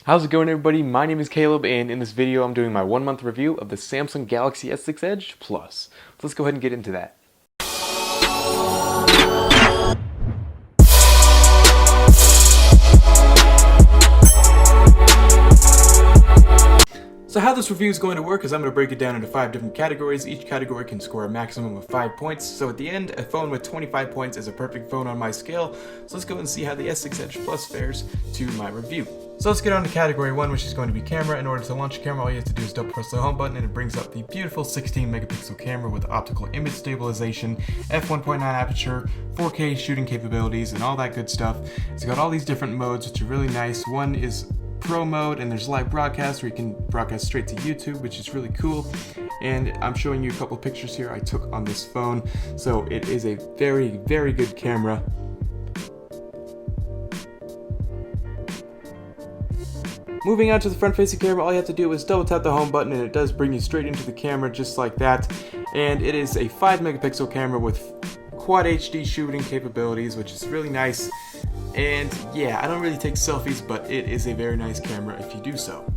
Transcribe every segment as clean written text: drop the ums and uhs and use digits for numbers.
How's it going, everybody? My name is Caleb, and in this video I'm doing my 1-month review of the Samsung Galaxy S6 Edge Plus. So let's go ahead and get into that. So how this review is going to work is I'm going to break it down into 5 different categories. Each category can score a maximum of 5 points. So at the end, a phone with 25 points is a perfect phone on my scale. So let's go and see how the S6 Edge Plus fares to my review. So let's get on to category 1, which is going to be camera. In order to launch a camera, all you have to do is double press the home button and it brings up the beautiful 16 megapixel camera with optical image stabilization, f1.9 aperture, 4K shooting capabilities, and all that good stuff. It's got all these different modes, which are really nice. One is Pro mode, and there's live broadcast where you can broadcast straight to YouTube, which is really cool. And I'm showing you a couple pictures here I took on this phone. So it is a very, very good camera. Moving on to the front-facing camera, all you have to do is double tap the home button and it does bring you straight into the camera just like that. And it is a 5 megapixel camera with quad HD shooting capabilities, which is really nice. And yeah, I don't really take selfies, but it is a very nice camera if you do so.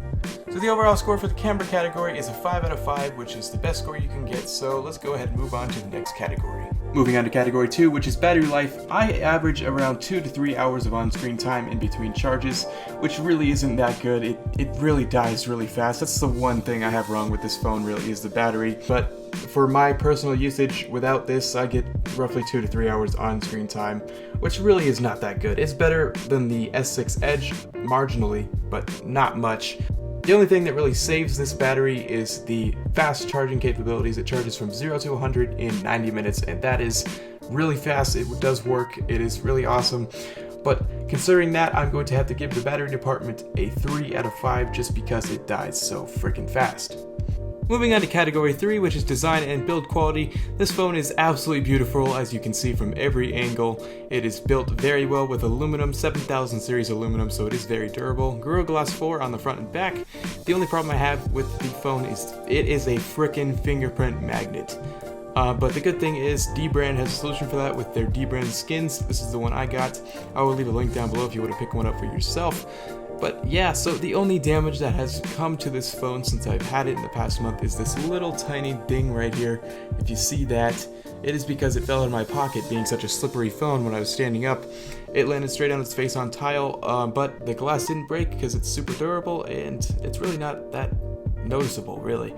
So the overall score for the camera category is a 5 out of 5, which is the best score you can get. So let's go ahead and move on to the next category. Moving on to category 2, which is battery life. I average around 2 to 3 hours of on-screen time in between charges, which really isn't that good. It really dies really fast. That's the one thing I have wrong with this phone, really, is the battery. But for my personal usage, without this, I get roughly 2 to 3 hours on-screen time, which really is not that good. It's better than the S6 Edge, marginally, but not much. The only thing that really saves this battery is the fast charging capabilities. It charges from 0 to 100 in 90 minutes, and that is really fast. It does work. It is really awesome. But considering that, I'm going to have to give the battery department a 3 out of 5 just because it dies so freaking fast. Moving on to category 3, which is design and build quality. This phone is absolutely beautiful, as you can see from every angle. It is built very well with aluminum, 7000 series aluminum, so it is very durable. Gorilla Glass 4 on the front and back. The only problem I have with the phone is it is a frickin' fingerprint magnet. But the good thing is Dbrand has a solution for that with their Dbrand skins. This is the one I got. I will leave a link down below if you want to pick one up for yourself. But yeah, so the only damage that has come to this phone since I've had it in the past month is this little tiny ding right here. If you see that, it is because it fell out of my pocket, being such a slippery phone when I was standing up. It landed straight on its face on tile, but the glass didn't break because it's super durable and it's really not that noticeable, really.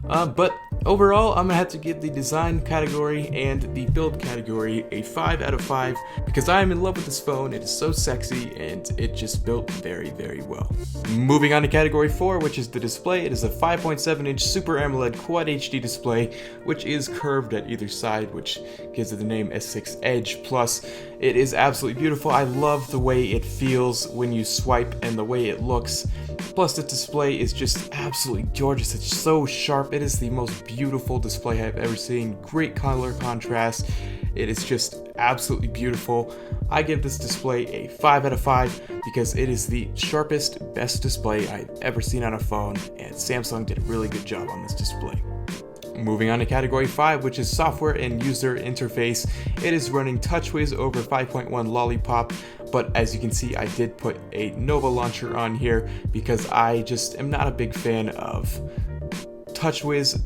But overall, I'm gonna have to give the design category and the build category a 5 out of 5 because I am in love with this phone. It is so sexy and it just built very, very well. Moving on to category 4, which is the display. It is a 5.7-inch Super AMOLED Quad HD display, which is curved at either side, which gives it the name S6 Edge Plus. It is absolutely beautiful. I love the way it feels when you swipe and the way it looks. Plus, the display is just absolutely gorgeous. It's so sharp. It is the most beautiful display I've ever seen. Great color contrast. It is just absolutely beautiful. I give this display a 5 out of 5 because it is the sharpest, best display I've ever seen on a phone, and Samsung did a really good job on this display. Moving on to category 5, which is software and user interface. It is running TouchWiz over 5.1 Lollipop, but as you can see, I did put a Nova launcher on here because I just am not a big fan of TouchWiz.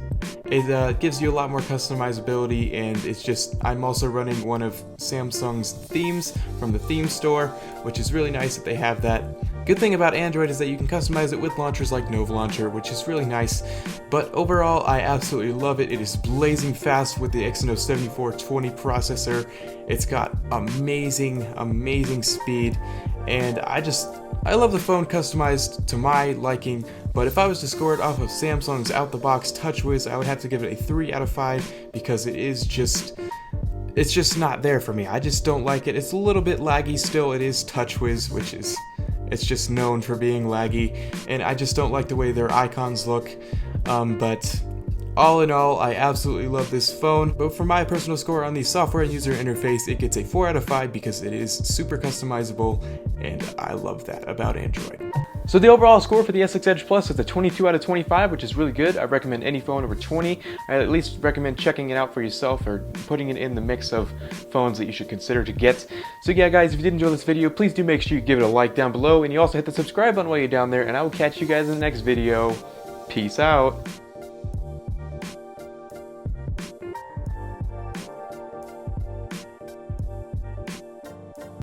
It gives you a lot more customizability, and it's just, I'm also running one of Samsung's themes from the theme store, which is really nice that they have that. Good thing about Android is that you can customize it with launchers like Nova Launcher, which is really nice. But overall, I absolutely love it. It is blazing fast with the Exynos 7420 processor. It's got amazing, amazing speed, and I love the phone customized to my liking. But if I was to score it off of Samsung's out-the-box TouchWiz, I would have to give it a 3 out of 5 because it's just not there for me. I just don't like it. It's a little bit laggy still. It is TouchWiz, which is, it's just known for being laggy, and I just don't like the way their icons look. But all in all, I absolutely love this phone. But for my personal score on the software and user interface, it gets a 4 out of 5 because it is super customizable, and I love that about Android. So the overall score for the S6 Edge Plus is a 22 out of 25, which is really good. I recommend any phone over 20. I at least recommend checking it out for yourself or putting it in the mix of phones that you should consider to get. So yeah guys, if you did enjoy this video, please do make sure you give it a like down below, and you also hit the subscribe button while you're down there, and I will catch you guys in the next video. Peace out.